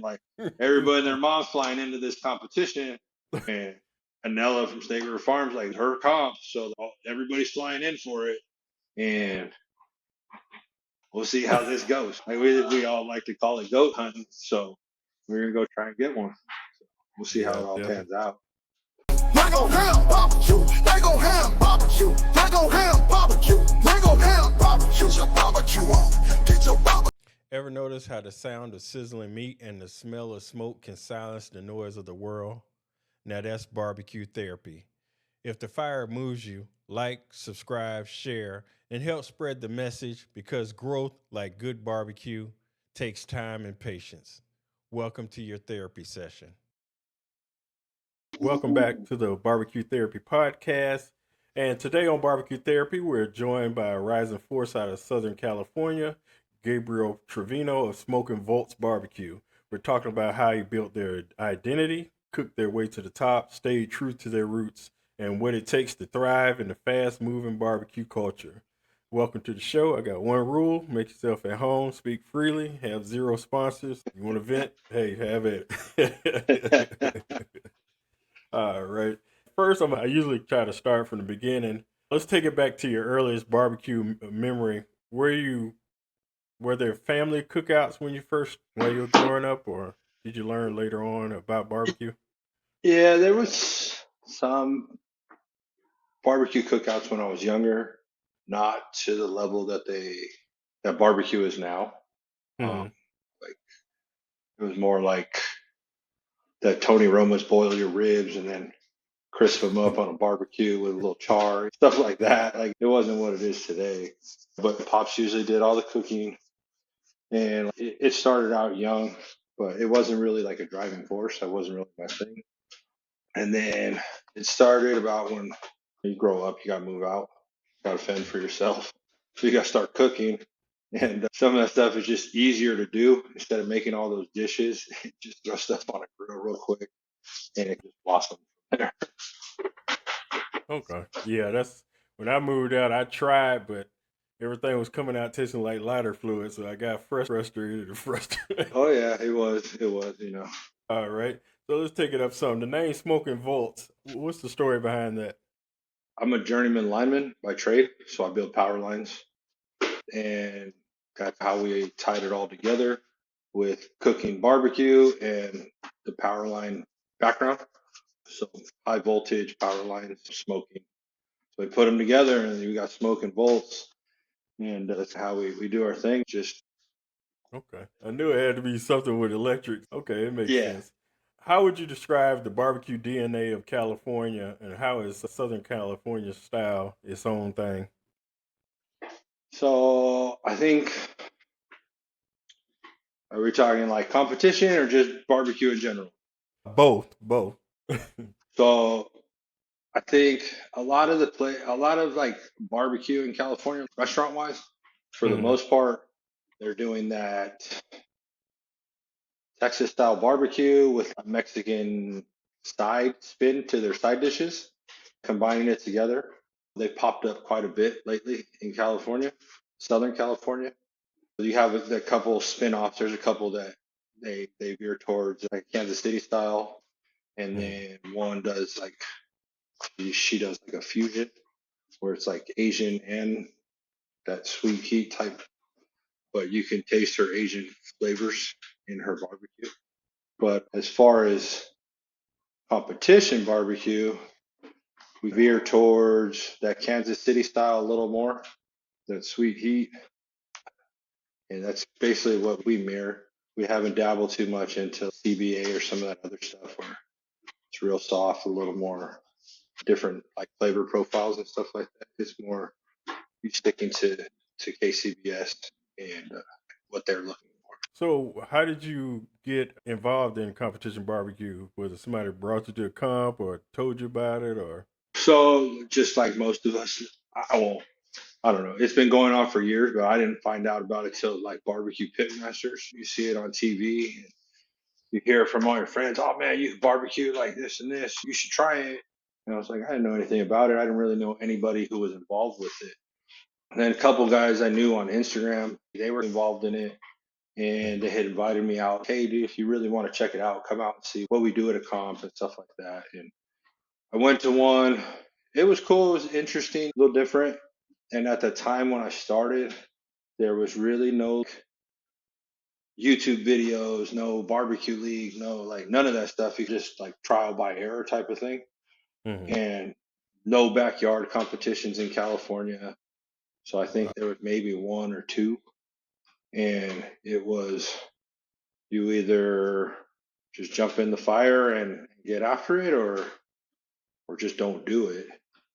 Like everybody and their mom's flying into this competition, and Anella from State River Farms, like her comp, so everybody's flying in for it, and we'll see how this goes. Like we all like to call it goat hunting, so we're gonna go try and get one. We'll see how Yeah, it all definitely. pans out. They gon' have barbecue. They gon' have barbecue. They gon' have barbecue. They gon' have barbecue. Get your barbecue on. Get your barbecue. Ever notice how the sound of sizzling meat and the smell of smoke can silence the noise of the world? Now that's barbecue therapy. If the fire moves you, like, subscribe, share, and help spread the message because growth, like good barbecue, takes time and patience. Welcome to your therapy session. Welcome back to the Barbecue Therapy Podcast. And today on Barbecue Therapy, we're joined by a rising force out of Southern California, Gabe Trevino of Smokin Volts BBQ. We're talking about how he built their identity, cooked their way to the top, stayed true to their roots, and what it takes to thrive in the fast-moving barbecue culture. Welcome to the show. I got one rule: make yourself at home, speak freely, have zero sponsors. You want to vent? Hey, have it. All right. First, I usually try to start from the beginning. Let's take it back to your earliest barbecue memory. Were there family cookouts when you were growing up, or did you learn later on about barbecue? Yeah, there was some barbecue cookouts when I was younger, not to the level that barbecue is now. Mm-hmm. Like it was more like that Tony Roma's boil your ribs and then crisp them up on a barbecue with a little char, stuff like that. Like it wasn't what it is today. But pops usually did all the cooking, and it started out young, but it wasn't really like a driving force. That wasn't really my thing. And then it started about when you grow up, you got to move out, got to fend for yourself. So you got to start cooking. And some of that stuff is just easier to do instead of making all those dishes. Just throw stuff on a grill real quick and it just blossomed from there. Okay. Yeah, that's when I moved out. I tried, but everything was coming out tasting like lighter fluid, so I got frustrated and frustrated. Oh, yeah, it was. All right. So let's take it up some. The name Smokin Volts. What's the story behind that? I'm a journeyman lineman by trade, so I build power lines. And that's how we tied it all together with cooking barbecue and the power line background. So high voltage power lines, smoking. So we put them together and we got Smokin Volts. And that's how we do our thing. Just, Okay. I knew it had to be something with electric. Okay, it makes yeah. sense. How would you describe the barbecue DNA of California, and how is Southern California style its own thing? So I think, are we talking like competition or just barbecue in general? Both. So I think a lot of like barbecue in California, restaurant wise, for the Mm-hmm. most part, they're doing that Texas style barbecue with a Mexican side spin to their side dishes, combining it together. They popped up quite a bit lately in California, Southern California. You have a couple spin-offs. There's a couple that they veer towards like Kansas City style, and then one does like she does like a fusion where it's like Asian and that sweet heat type, but you can taste her Asian flavors in her barbecue. But as far as competition barbecue, we veer towards that Kansas City style a little more, that sweet heat, and that's basically what we mirror. We haven't dabbled too much into CBA or some of that other stuff where it's real soft, a little more different like flavor profiles and stuff like that. It's more you sticking to KCBS and what they're looking for. So, how did you get involved in competition barbecue? Was it somebody brought you to a comp, or told you about it, or? So just like most of us, I don't know. It's been going on for years, but I didn't find out about it till like barbecue pitmasters. You see it on TV, and you hear it from all your friends. Oh man, you can barbecue like this and this. You should try it. And I was like, I didn't know anything about it. I didn't really know anybody who was involved with it. And then a couple guys I knew on Instagram, they were involved in it. and they had invited me out. Hey, dude, if you really want to check it out, come out and see what we do at a comp and stuff like that. And I went to one. It was cool. It was interesting, a little different. And at the time when I started, there was really no YouTube videos, no barbecue league, no like none of that stuff. You just like trial by error type of thing, Mm-hmm. and no backyard competitions in California. So I think there was maybe one or two, and it was you either just jump in the fire and get after it, or just don't do it.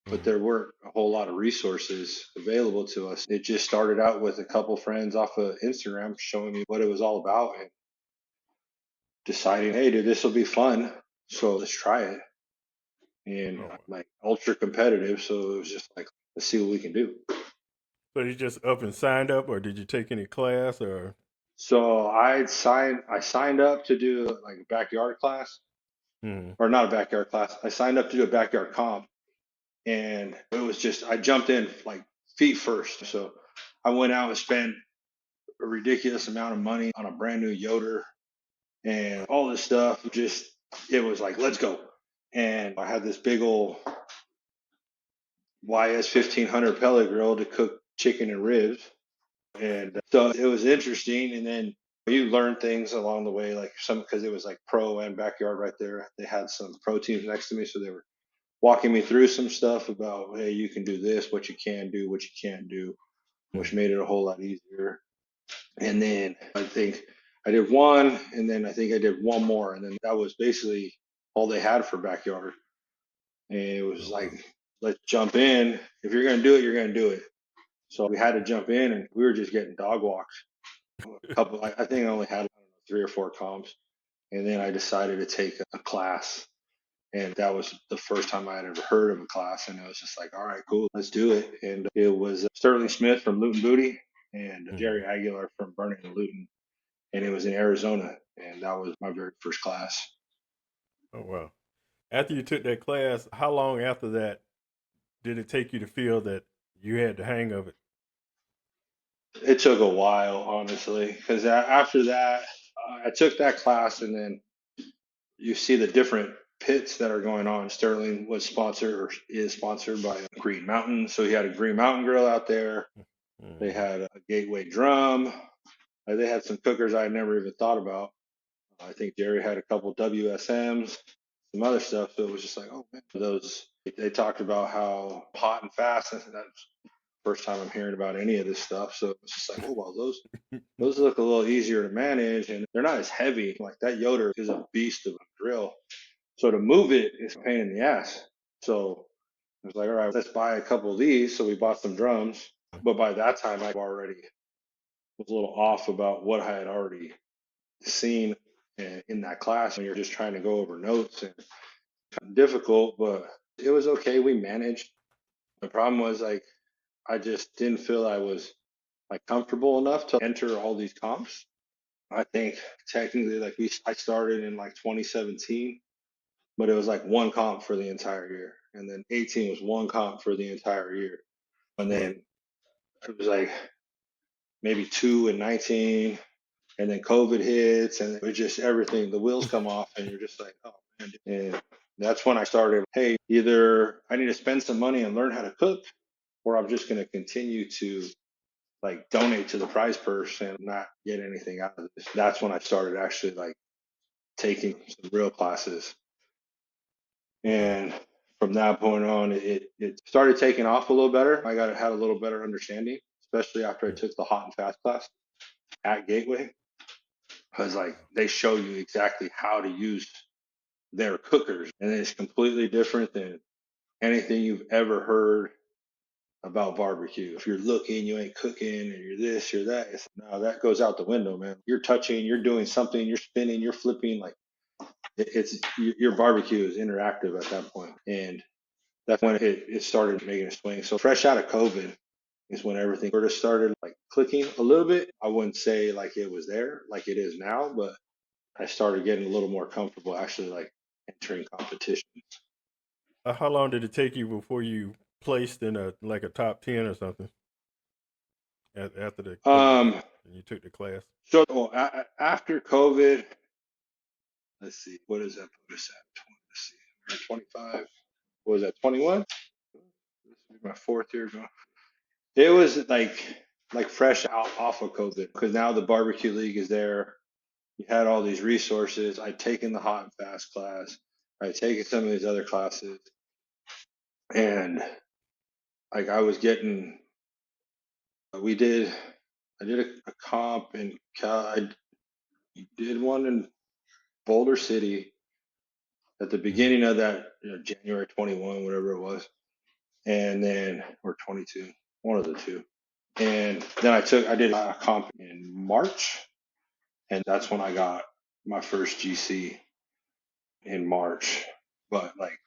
But there weren't a whole lot of resources available to us. It just started out with a couple friends off of Instagram showing me what it was all about and deciding, hey, dude, this will be fun. So let's try it. And Oh, I'm like ultra competitive. So it was just like, let's see what we can do. so you just up and signed up, or did you take any class, or? So I signed up to do like a backyard class, Mm-hmm. or not a backyard class. I signed up to do a backyard comp, and it was just I jumped in like feet first. So I went out and spent a ridiculous amount of money on a brand new Yoder and all this stuff. Just it was like, let's go. And I had this big old YS 1500 pellet grill to cook chicken and ribs. And so it was interesting. And then you learn things along the way, like some, because it was like pro and backyard right there. They had some pro teams next to me. So they were walking me through some stuff about, hey, you can do this, what you can do, what you can't do, which made it a whole lot easier. And then I think I did one, and then I think I did one more. And then that was basically all they had for backyard. And it was like, let's jump in. If you're going to do it, you're going to do it. So we had to jump in, and we were just getting dog walks. A couple, I think I only had 3 or 4 comps, and then I decided to take a class, and that was the first time I had ever heard of a class, and it was just like, all right, cool, let's do it. And it was Sterling Smith from Luton Booty and Jerry Aguilar from Vernon and Luton, and it was in Arizona, and that was my very first class. Oh wow! After you took that class, how long after that did it take you to feel that you had the hang of it? It took a while, honestly, because after that, I took that class, and then you see the different pits that are going on. Sterling was sponsored or is sponsored by Green Mountain. So he had a Green Mountain grill out there. They had a Gateway drum. They had some cookers I never even thought about. I think Jerry had a couple WSMs, some other stuff. So it was just like, oh man, those. They talked about how hot and fast. And that's the first time I'm hearing about any of this stuff. So it's just like, oh well, those look a little easier to manage, and they're not as heavy. Like that Yoder is a beast of a grill. So to move it is a pain in the ass. So I was like, all right, let's buy a couple of these. So we bought some drums. But by that time, I already was a little off about what I had already seen in that class. When you're just trying to go over notes and kind of difficult, but it was okay. We managed. The problem was like, I just didn't feel I was like comfortable enough to enter all these comps. I think technically, like I started in like 2017, but it was like one comp for the entire year, and then 18 was one comp for the entire year, and then it was like maybe 2 and 19, and then COVID hits, and it was just everything. The wheels come off, and you're just like, oh man. And that's when I started. Hey, either I need to spend some money and learn how to cook, or I'm just going to continue to like donate to the prize purse and not get anything out of this. That's when I started actually like taking some real classes. And from that point on, it started taking off a little better. I had a little better understanding, especially after I took the hot and fast class at Gateway, because like they show you exactly how to use their cookers, and it's completely different than anything you've ever heard about barbecue. If you're looking, you ain't cooking, and you're this, you're that. No, that goes out the window, man. You're touching, you're doing something, you're spinning, you're flipping. Like it's your barbecue is interactive at that point, and that's when it started making a swing. So fresh out of COVID is when everything sort of started like clicking a little bit. I wouldn't say like it was there like it is now, but I started getting a little more comfortable actually like entering competition. How long did it take you before you placed in a top 10 or something after the COVID? and you took the class? So after COVID, let's see, what does that put us at? Let's see, we're at 25. What was that, 21? This is my fourth year going. It was like fresh out off of COVID because now the barbecue league is there. You had all these resources. I'd taken the hot and fast class. I'd taken some of these other classes, and like I was getting. We did. I did a comp in Cal. I did one in Boulder City at the beginning of that, January 21, whatever it was, and then or 22, one of the two. And then I did a comp in March, and that's when I got my first GC in March. But like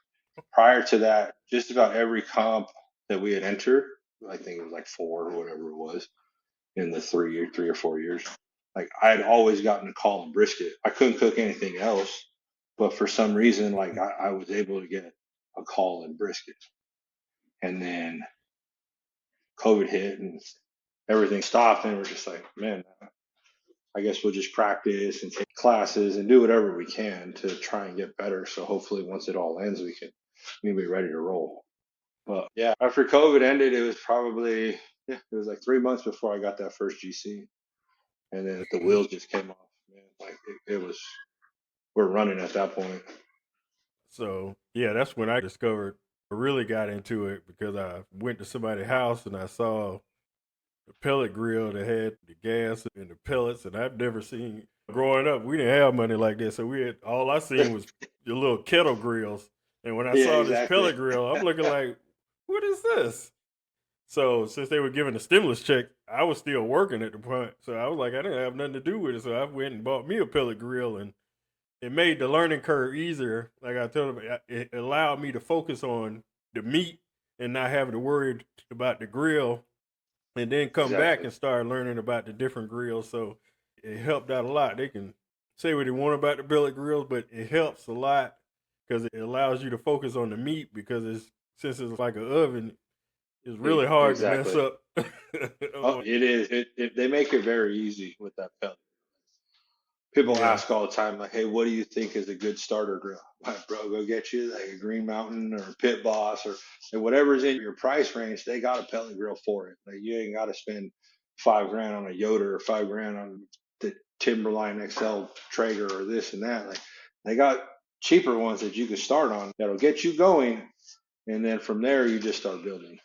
prior to that, just about every comp that we had entered, I think it was like 4 or whatever it was in the 3 or 4 years. Like I had always gotten a call in brisket. I couldn't cook anything else, but for some reason, like I was able to get a call in brisket. And then COVID hit and everything stopped, and we're just like, man, I guess we'll just practice and take classes and do whatever we can to try and get better. So hopefully, once it all ends, we can be ready to roll. But yeah, after COVID ended, it was probably it was like 3 months before I got that first GC, and then the wheels just came off. Man, like it was we're running at that point. So yeah, that's when I discovered, I really got into it because I went to somebody's house and I saw the pellet grill that had the gas and the pellets, and I've never seen. Growing up, we didn't have money like that, so we had all I seen was the little kettle grills. And when I Yeah, saw this exactly. pellet grill, I'm looking like, what is this? So since they were giving a stimulus check, I was still working at the point, so I was like, I didn't have nothing to do with it, so I went and bought me a pellet grill, and it made the learning curve easier. Like I told them, it allowed me to focus on the meat and not having to worry about the grill, and then come back Exactly. and start learning about the different grills. So it helped out a lot. They can say what they want about the billet grills, but it helps a lot because it allows you to focus on the meat, because since it's like an oven, it's really hard to mess Exactly. up. Oh, it is. They make it very easy with that pellet. People Yeah, ask all the time, like, "Hey, what do you think is a good starter grill?" Like, bro, go get you like a Green Mountain or a Pit Boss or whatever's in your price range. They got a pellet grill for it. Like, you ain't got to spend $5 grand on a Yoder or $5 grand on the Timberline XL Traeger or this and that. Like, they got cheaper ones that you can start on that'll get you going, and then from there you just start building.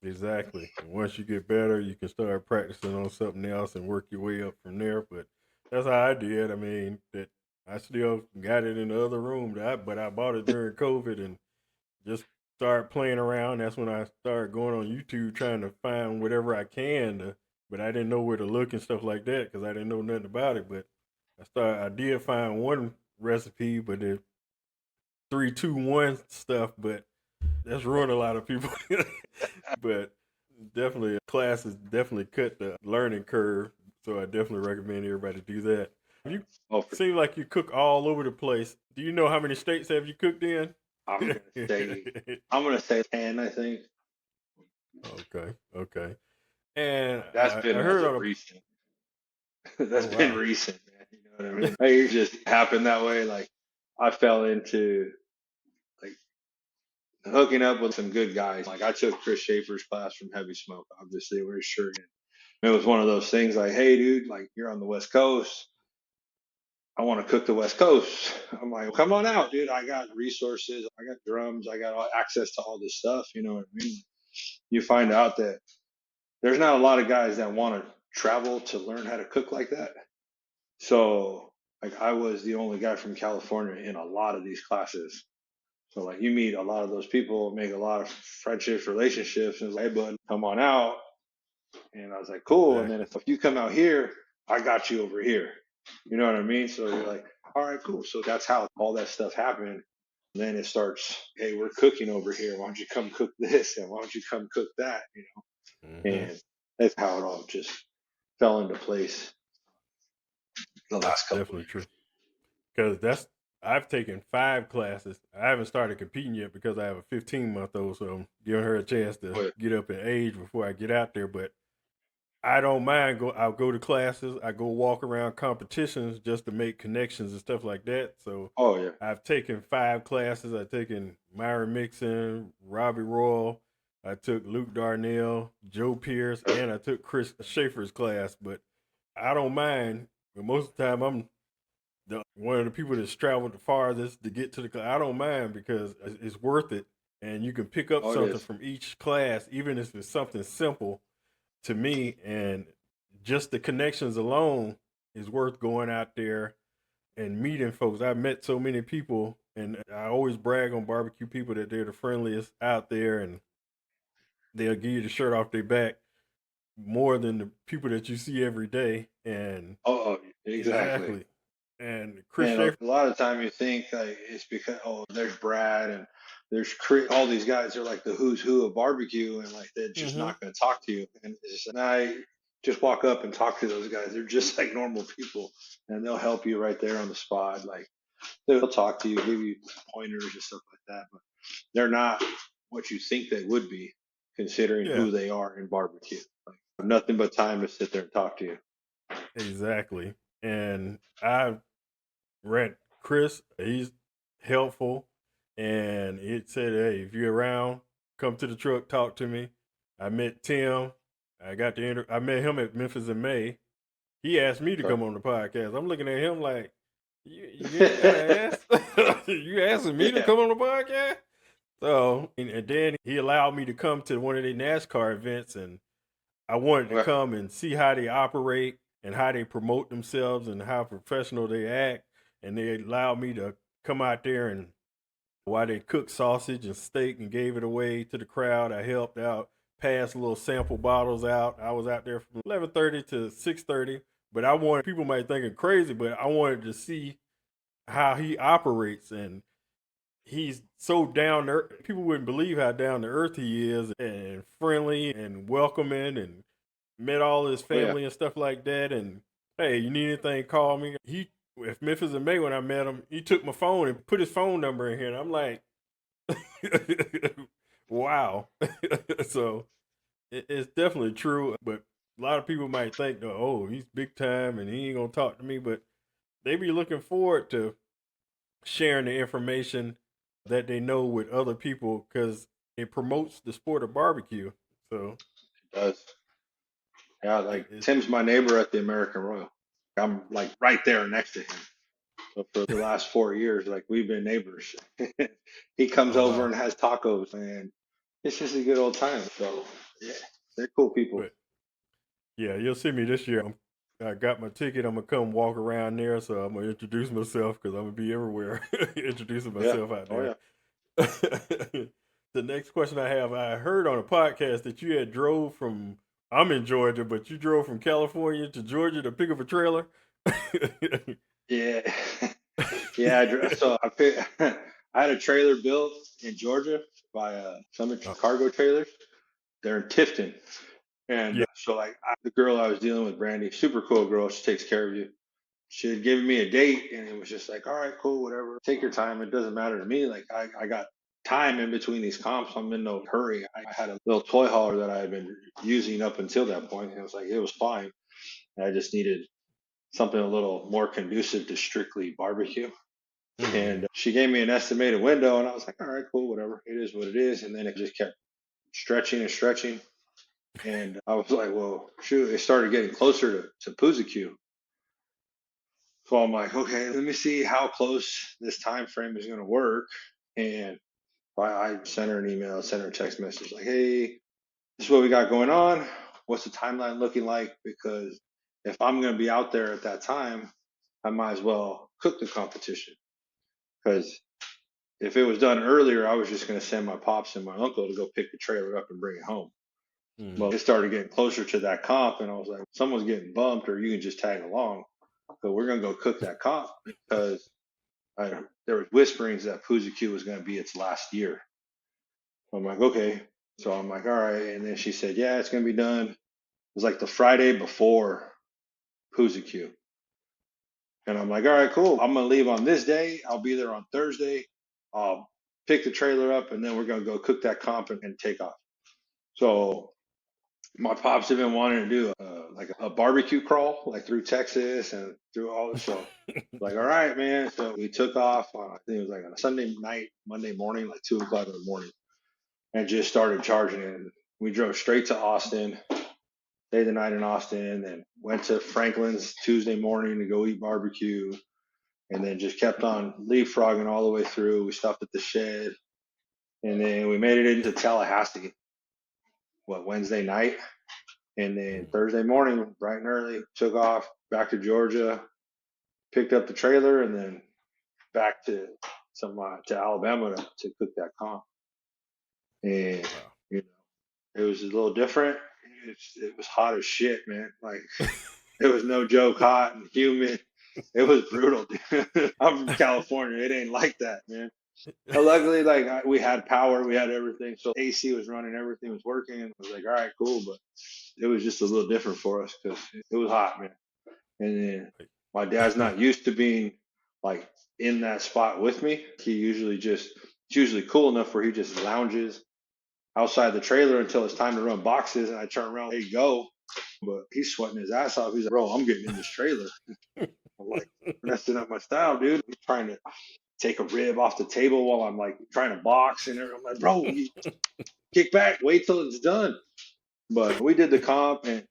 exactly. And once you get better, you can start practicing on something else and work your way up from there. But that's how I did. I mean, that I still got it in the other room, but I bought it during COVID and just started playing around. That's when I started going on YouTube trying to find whatever I can but I didn't know where to look and stuff like that because I didn't know nothing about it. But I did find one recipe, but the 3-2-1 stuff, but that's ruined a lot of people. But definitely classes definitely cut the learning curve. So I definitely recommend everybody do that. You Oh, seem like you cook all over the place. Do you know how many states have you cooked in? I'm gonna say 10, I think. Okay. And That's I been as heard of on recent. oh That's been wow. recent, man. You know what I mean? Like, it just happened that way. Like I fell into like hooking up with some good guys. Like I took Chris Schaefer's class from Heavy Smoke. Obviously, we're sure. It was one of those things like, hey, dude, like you're on the West Coast. I want to cook the West Coast. I'm like, come on out, dude. I got resources. I got drums. I got access to all this stuff. You know what I mean? You find out that there's not a lot of guys that want to travel to learn how to cook like that. So like I was the only guy from California in a lot of these classes. So like you meet a lot of those people, make a lot of friendships, relationships, and it's like, hey bud, come on out. And I was like, cool. And then Exactly. if you come out here, I got you over here. You know what I mean? So you're like, all right, cool. So that's how all that stuff happened. And then it starts, hey, we're cooking over here. Why don't you come cook this? And why don't you come cook that? You know? Mm-hmm. And that's how it all just fell into place the That's last couple of definitely years. true. Because I've taken 5 classes. I haven't started competing yet because I have a 15-month-old, so I'm giving her a chance to But get up in age before I get out there. But I don't mind I'll go to classes. I go walk around competitions just to make connections and stuff like that. So Oh yeah. I've taken 5 classes. I've taken Myron Mixon, Robbie Royal. I took Luke Darnell, Joe Pierce, and I took Chris Schaefer's class. But I don't mind. But most of the time, I'm one of the people that's traveled the farthest to get to the class. I don't mind because it's worth it, and you can pick up Oh, it something is. from each class, even if it's something simple to me. And just the connections alone is worth going out there and meeting folks. I've met so many people, and I always brag on barbecue people that they're the friendliest out there, and they'll give you the shirt off their back more than the people that you see every day. And Oh, exactly. exactly. And Chris And a Schaefer. lot of time you think like it's because there's Brad and there's all these guys are like the who's who of barbecue and like they're just Mm-hmm. not going to talk to you. And it's just, and I just walk up and talk to those guys. They're just like normal people, and they'll help you right there on the spot. Like they'll talk to you, give you pointers and stuff like that. But they're not what you think they would be, considering Yeah, who they are in barbecue. Like nothing but time to sit there and talk to you. exactly. And I read Chris, he's helpful. And it said, hey, if you're around, come to the truck, talk to me. I met Tim. I met him at Memphis in May. He asked me to Okay. come on the podcast. I'm looking at him like, you ain't gotta ask. You asking me to Yeah. come on the podcast? So, and then he allowed me to come to one of the NASCAR events, and I wanted to Okay. come and see how they operate and how they promote themselves and how professional they act. And they allowed me to come out there, and while they cooked sausage and steak and gave it away to the crowd, I helped out, passed little sample bottles out. I was out there from 11:30 to 6:30. But I wanted, people might think I'm crazy, but I wanted to see how he operates. And he's so down to earth. People wouldn't believe how down to earth he is, and friendly and welcoming, and met all his Oh yeah. family and stuff like that. And hey, you need anything, call me. He, if Memphis in May, when I met him, he took my phone and put his phone number in here. And I'm like, wow. So it's definitely true. But a lot of people might think, oh, he's big time and he ain't gonna talk to me. But they be looking forward to sharing the information that they know with other people because it promotes the sport of barbecue. So It does. Yeah, like it's Tim's my neighbor at the American Royal. I'm like right there next to him. So for the last 4 years, like we've been neighbors. He comes oh over wow. and has tacos, and it's just a good old time. So yeah, they're cool people. But yeah, you'll see me this year. I got my ticket. I'm gonna come walk around there, so I'm gonna introduce myself because I'm gonna be everywhere, introducing Yeah. myself out Oh there. yeah. The next question I have, I heard on a podcast that you had drove from. I'm in Georgia, but you drove from California to Georgia to pick up a trailer. Yeah. Yeah. So I had a trailer built in Georgia by Summit Oh, Cargo Trailers. They're in Tifton. And yeah. so like the girl I was dealing with, Brandy, super cool girl. She takes care of you. She had given me a date and it was just like, all right, cool, whatever. Take your time. It doesn't matter to me. Like I got time in between these comps. I'm in no hurry. I had a little toy hauler that I had been using up until that point. And it was like, it was fine. I just needed something a little more conducive to strictly barbecue. Mm-hmm. And she gave me an estimated window and I was like, all right, cool, whatever. It is what it is. And then it just kept stretching and stretching. And I was like, well, shoot, it started getting closer to Puzacu. So I'm like, okay, let me see how close this time frame is going to work. And I sent her an email, sent her a text message like, hey, this is what we got going on. What's the timeline looking like? Because if I'm going to be out there at that time, I might as well cook the competition. Because if it was done earlier, I was just going to send my pops and my uncle to go pick the trailer up and bring it home. Mm-hmm. Well, it started getting closer to that comp, and I was like, someone's getting bumped, or you can just tag along. So we're going to go cook that comp because there was whisperings that Puzacu was going to be its last year. I'm like, okay. So I'm like, all right. And then she said, yeah, it's going to be done. It was like the Friday before Puzacu. And I'm like, all right, cool. I'm going to leave on this day. I'll be there on Thursday. I'll pick the trailer up, and then we're going to go cook that comp and take off. So My pops have been wanting to do like a barbecue crawl, like through Texas and through all the show. Like, all right, man. So we took off on, I think it was like on a Sunday night, Monday morning, like 2 o'clock in the morning, and just started charging it. And we drove straight to Austin, stayed the night in Austin, and went to Franklin's Tuesday morning to go eat barbecue, and then just kept on leapfrogging all the way through. We stopped at the shed, and then we made it into Tallahassee, Wednesday night. And then Thursday morning, bright and early, took off back to Georgia, picked up the trailer, and then back to Alabama to cook that comp. And you know, it was a little different. It was hot as shit, man. Like it was no joke, hot and humid. It was brutal, dude. I'm from California. It ain't like that, man. But luckily, like we had power, we had everything. So AC was running, everything was working. I was like, all right, cool. But it was just a little different for us because it was hot, man. And then my dad's not used to being like in that spot with me. It's usually cool enough where he just lounges outside the trailer until it's time to run boxes. And I turn around, hey, go. But he's sweating his ass off. He's like, bro, I'm getting in this trailer. I'm like, messing up my style, dude. I'm trying to take a rib off the table while I'm like trying to box and everything. I'm like, bro, you kick back, wait till it's done. But we did the comp and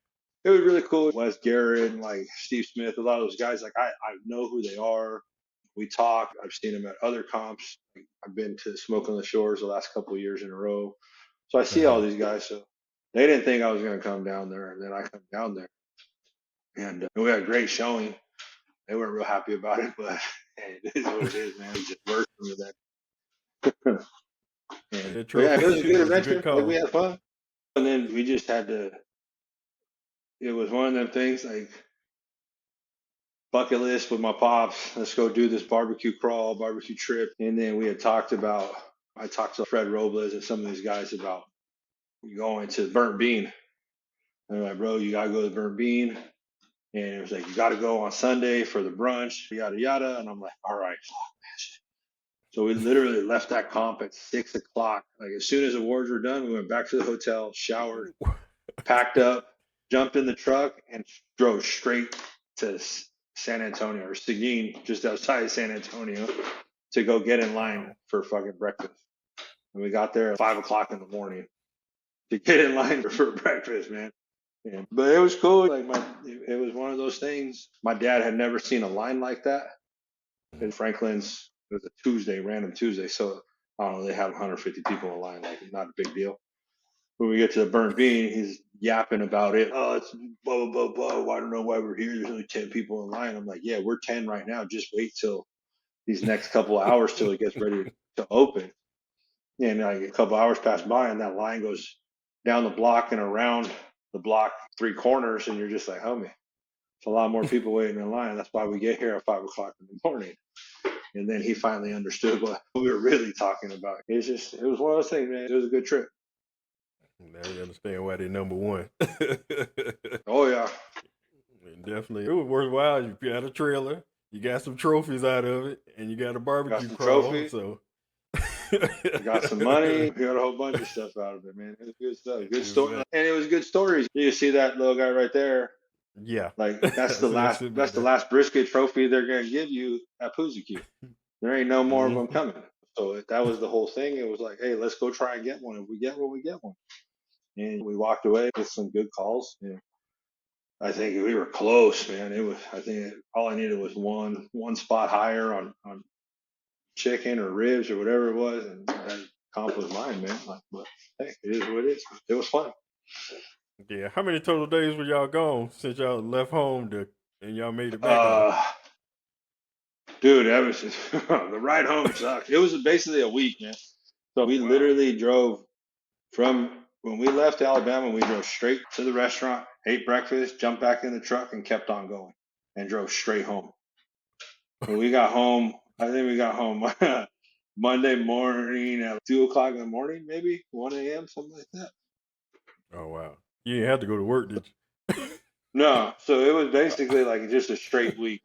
it was really cool. Wes Garrett and like Steve Smith, a lot of those guys, like I know who they are. We talk. I've seen them at other comps. I've been to Smoke on the Shores the last couple of years in a row. So I see all these guys. So they didn't think I was going to come down there. And then I come down there. And we had a great showing. They weren't real happy about it, but hey, it is what it is, man. We just worked with that. And, yeah, it was a good adventure. Like, we had fun. And then we just had to, it was one of them things like bucket list with my pops. Let's go do this barbecue crawl, barbecue trip. And then I talked to Fred Robles and some of these guys about going to Burnt Bean. And they're like, bro, you got to go to Burnt Bean. And it was like, you got to go on Sunday for the brunch, yada, yada. And I'm like, all right. So we literally left that comp at 6 o'clock. Like as soon as the awards were done, we went back to the hotel, showered, packed up, jumped in the truck, and drove straight to San Antonio or Seguin, just outside of San Antonio, to go get in line for fucking breakfast. And we got there at 5 o'clock in the morning to get in line for breakfast, man. Yeah. But it was cool. Like it was one of those things. My dad had never seen a line like that. In Franklin's, it was a Tuesday, random Tuesday. So I don't know, they have 150 people in line, like not a big deal. When we get to the Burnt Bean, he's yapping about it. Oh, it's blah, blah, blah, blah. I don't know why we're here. There's only 10 people in line. I'm like, yeah, we're 10 right now. Just wait till these next couple of hours till it gets ready to open. And like a couple hours pass by and that line goes down the block and around the block 3 corners. And you're just like, homie, it's a lot more people waiting in line. That's why we get here at 5 o'clock in the morning. And then he finally understood what we were really talking about. It was one of those things, man. It was a good trip. Now you understand why they're number one. Oh, yeah. Definitely. It was worthwhile. You got a trailer, you got some trophies out of it, and you got a barbecue crawl. Trophies. So we got some money. We got a whole bunch of stuff out of it, man. It was good stuff. Good story. And it was good stories. You see that little guy right there? Yeah. Like that's the last brisket trophy they're gonna give you at Poozy. There ain't no more of them coming. So that was the whole thing. It was like, hey, let's go try and get one. If we get one, we get one. And we walked away with some good calls. And I think we were close, man. I think all I needed was one spot higher on chicken or ribs or whatever it was, and that comp was mine, man. Like, but hey, it is what it is. It was fun. Yeah. How many total days were y'all gone since y'all left home and y'all made it back? Dude, that was just, the ride home sucked. It was basically a week, man. So we literally drove from when we left Alabama, we drove straight to the restaurant, ate breakfast, jumped back in the truck, and kept on going, and drove straight home. When we got home, I think we got home Monday morning at 2 o'clock in the morning, maybe 1 a.m., something like that. Oh, wow. You didn't have to go to work, did you? No. So it was basically like just a straight week.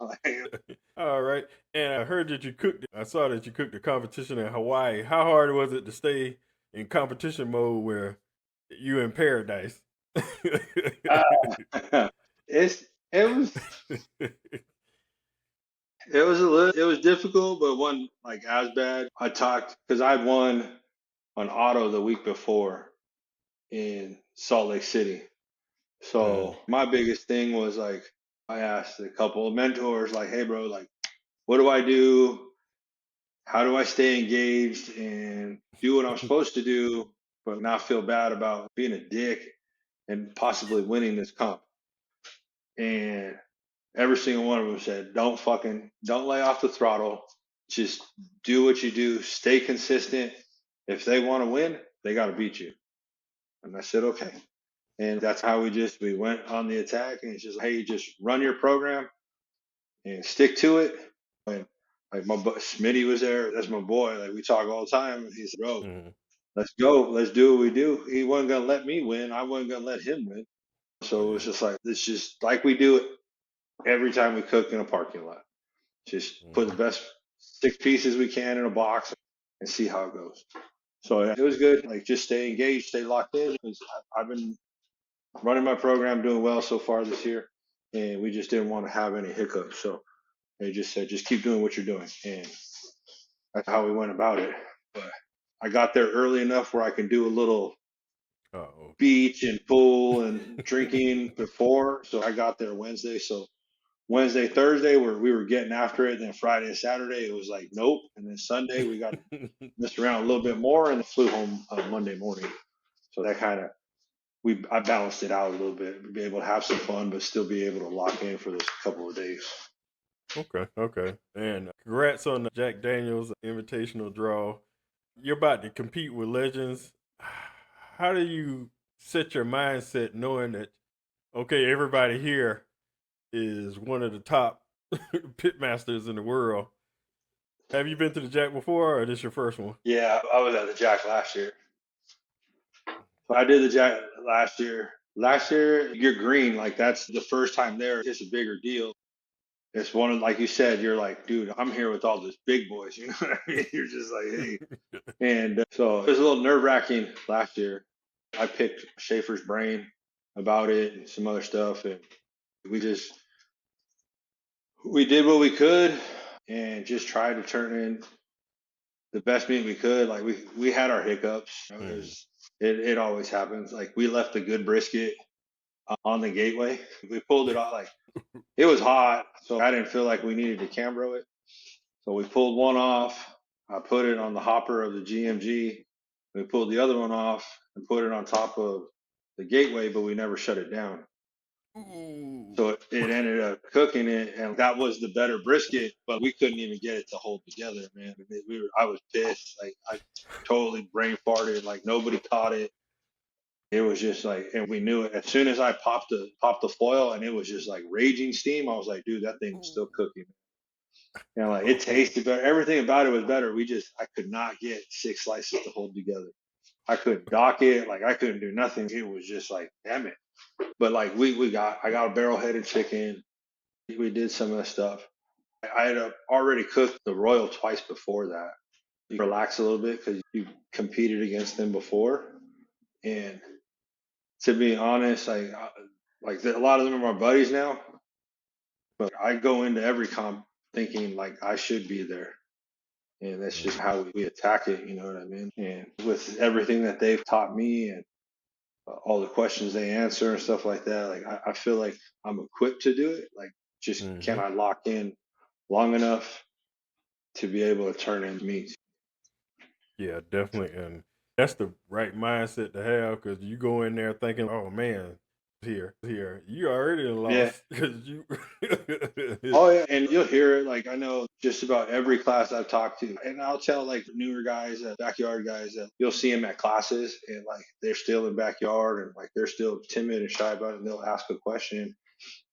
All right. And I heard that I saw that you cooked the competition in Hawaii. How hard was it to stay in competition mode where you in paradise? It's it was difficult, but one like as bad. I talked because I'd won an auto the week before in Salt Lake City. Mm, So my biggest thing was like I asked a couple of mentors like, "Hey, bro, like, what do I do? How do I stay engaged and do what I'm supposed to do, but not feel bad about being a dick and possibly winning this comp?" And every single one of them said, don't lay off the throttle. Just do what you do. Stay consistent. If they want to win, they got to beat you. And I said, okay. And that's how we went on the attack. And it's just, hey, just run your program and stick to it. And like Smitty was there. That's my boy. Like we talk all the time. And he said, bro, mm, let's go. Let's do what we do. He wasn't going to let me win. I wasn't going to let him win. oh So it was yeah. just like, it's just like we do it every time we cook in a parking lot. Just put the Mm, best 6 pieces we can in a box and see how it goes. So yeah, it was good. Like just stay engaged, stay locked in. I've been running my program, doing well so far this year, and we just didn't want to have any hiccups. So they just said, just keep doing what you're doing, and that's how we went about it. But I got there early enough where I can do a little oh. beach and pool and drinking before. So I got there Wednesday. So Wednesday, Thursday, where we were getting after it. Then Friday and Saturday, it was like, nope. And then Sunday, we got messed around a little bit more and flew home Monday morning. So that kind of, I balanced it out a little bit, be able to have some fun, but still be able to lock in for those couple of days. Okay, okay. And congrats on the Jack Daniels Invitational draw. You're about to compete with legends. How do you set your mindset knowing that, okay, everybody here is one of the top pitmasters in the world? Have you been to the Jack before, or this your first one? Yeah, I was at the Jack last year. So I did the Jack last year. Last year, you're green. Like that's the first time there. It's a bigger deal. It's one of, like you said, you're like, dude, I'm here with all those big boys. You know what I mean? You're just like, hey. And so it was a little nerve wracking last year. I picked Schaefer's brain about it and some other stuff. And we just, we did what we could and just tried to turn in the best meat we could. Like we had our hiccups. You know, Mhm. it always happens. Like we left a good brisket on the gateway. We pulled it off. Like it was hot. So I didn't feel like we needed to Cambro it. So we pulled one off. I put it on the hopper of the GMG. We pulled the other one off and put it on top of the gateway, but we never shut it down. Ooh. So it ended up cooking it, and that was the better brisket, but we couldn't even get it to hold together, man. I was pissed. Like I totally brain farted. Like nobody caught it. It was just like, and we knew it as soon as I popped the foil, and it was just like raging steam. I was like, dude, that thing was still cooking. You know, like it tasted better. Everything about it was better. I could not get 6 slices to hold together. I couldn't dock it. Like I couldn't do nothing. It was just like, damn it. But like I got a barrel headed chicken. We did some of the stuff. I had already cooked the Royal twice before that. You relax a little bit because you competed against them before. And to be honest, a lot of them are my buddies now. But I go into every comp thinking like I should be there. And that's just Mhm. how we attack it, you know what I mean? And with everything that they've taught me and all the questions they answer and stuff like that, like I feel like I'm equipped to do it. Like, just can Mhm. I lock in long enough to be able to turn in meat? Yeah, definitely. And that's the right mindset to have because you go in there thinking, oh man, here. You already Yeah. lost because you. Oh yeah, and you'll hear it. Like I know just about every class I've talked to, and I'll tell like newer guys, backyard guys, that you'll see them at classes, and like they're still in backyard, and like they're still timid and shy about it, and they'll ask a question,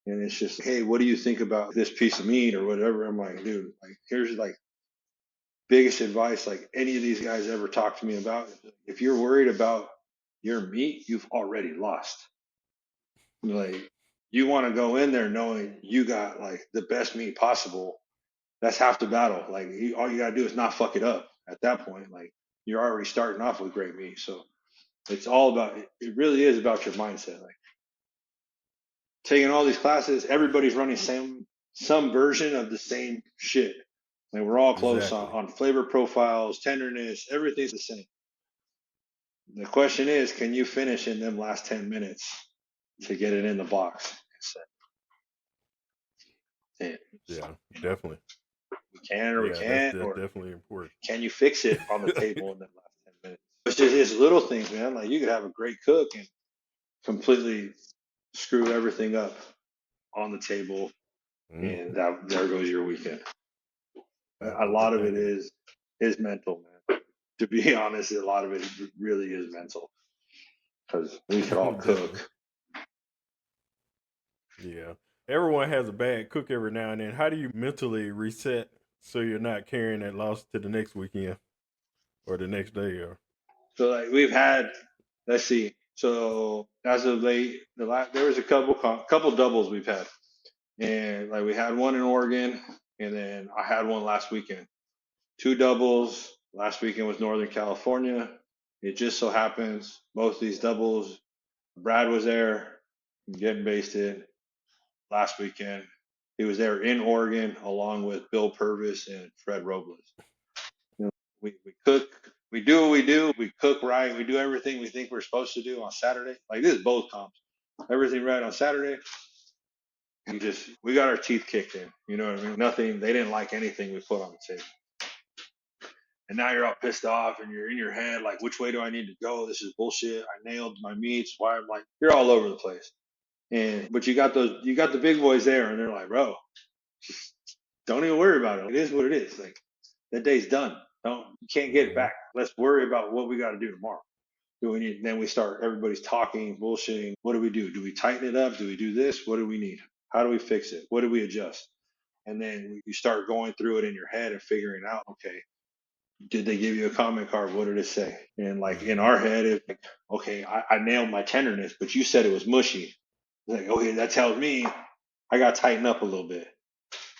and it's just, hey, what do you think about this piece of meat or whatever? I'm like, dude, like here's like biggest advice like any of these guys ever talked to me about. If you're worried about your meat, you've already lost. Like you want to go in there knowing you got like the best meat possible. That's half the battle. Like all you gotta do is not fuck it up at that point. Like you're already starting off with great meat. So It's all about, it really is about your mindset. Like taking all these classes, everybody's running some version of the same shit. Like we're all close Exactly. on flavor profiles, tenderness, everything's the same. The question is, can you finish in them last 10 minutes to get it in the box? And Yeah, definitely. we can or we Yeah, that's can't, or definitely important. can you fix it on the table in them last 10 minutes? It's little things, man. Like you could have a great cook and completely screw everything up on the table, and there goes your weekend. A lot of it is mental, man. To be honest, a lot of it really is mental because we could all cook. Yeah. Everyone has a bad cook every now and then. How do you mentally reset so you're not carrying that loss to the next weekend or the next day? Or So like we've had, let's see. So as of late, there was a couple doubles we've had, and like we had one in Oregon, and then I had one last weekend. 2 doubles. Last weekend was Northern California. It just so happens both of these doubles, Brad was there getting basted last weekend. He was there in Oregon along with Bill Purvis and Fred Robles. You know, we cook, we do what we do, we cook right, we do everything we think we're supposed to do on Saturday. Like this is both comps. Everything right on Saturday. We got our teeth kicked in. You know what I mean? Nothing, they didn't like anything we put on the table. And now you're all pissed off and you're in your head like, which way do I need to go? This is bullshit. I nailed my meats. Why? I'm like, you're all over the place. But you got the big boys there, and they're like, bro, just don't even worry about it. It is what it is. Like that day's done. You can't get it back. Let's worry about what we got to do tomorrow. Then we start, everybody's talking, bullshitting. What do we do? Do we tighten it up? Do we do this? What do we need? How do we fix it? What do we adjust? And then you start going through it in your head and figuring out, okay, did they give you a comment card? What did it say? And like in our head, it's like, okay, I nailed my tenderness, but you said it was mushy. Like, okay, that tells me I got to tighten up a little bit.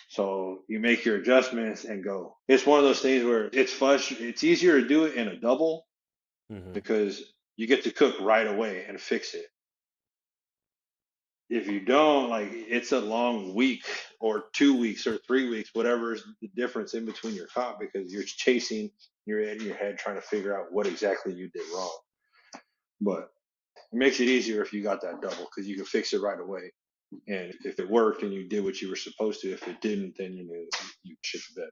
So you make your adjustments and go. It's one of those things where it's easier to do it in a double because you get to cook right away and fix it. If you don't, like, it's a long week or 2 weeks or 3 weeks, whatever is the difference in between your comp, because you're chasing your head trying to figure out what exactly you did wrong. But it makes it easier if you got that double because you can fix it right away. And if it worked and you did what you were supposed to, if it didn't, then you shit the bed.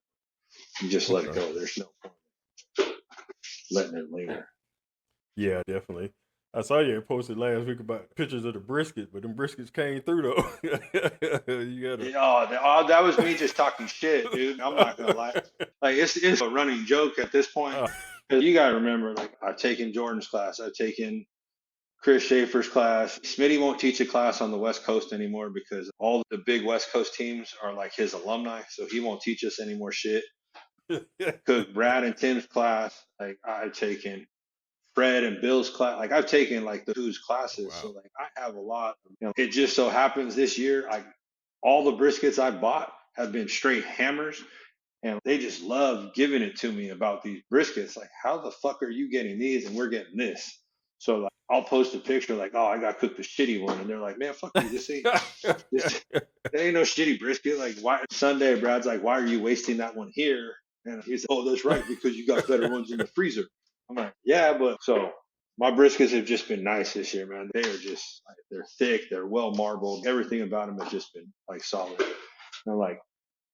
You just let it go. There's no point letting it linger. Yeah, definitely. I saw you posted last week about pictures of the brisket, but them briskets came through though. You gotta. That was me just talking shit, dude. I'm not gonna lie. Like it's a running joke at this point. Because you gotta remember, like I've taken Jordan's class, I've taken Chris Schaefer's class. Smitty won't teach a class on the West Coast anymore because all the big West Coast teams are like his alumni, so he won't teach us any more shit. Because Brad and Tim's class, like I've taken Fred and Bill's class, like I've taken like the who's classes. Wow. So like I have a lot. It just so happens this year, all the briskets I bought have been straight hammers, and they just love giving it to me about these briskets. Like, how the fuck are you getting these and we're getting this? So like, I'll post a picture like, oh, I got cooked a shitty one, and they're like, man, fuck you, this ain't no shitty brisket. Like, why? Sunday, Brad's like, why are you wasting that one here? And he's like, oh, that's right, because you got better ones in the freezer. I'm like, yeah, but so my briskets have just been nice this year, man. They are just like, they're thick, they're well marbled. Everything about them has just been like solid. And I'm like,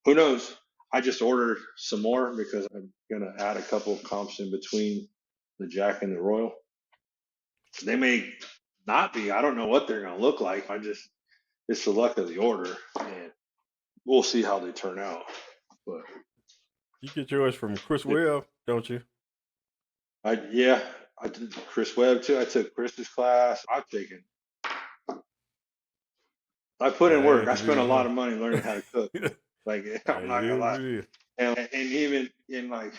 who knows? I just ordered some more because I'm gonna add a couple of comps in between the Jack and the Royal. They may not be. I don't know what they're gonna look like. It's the luck of the order, and we'll see how they turn out. But you get yours from Chris Webb, don't you? I did Chris Webb too. I took Chris's class. I put in work. I spent a lot of money learning how to cook. Like I'm not gonna lie. And even in like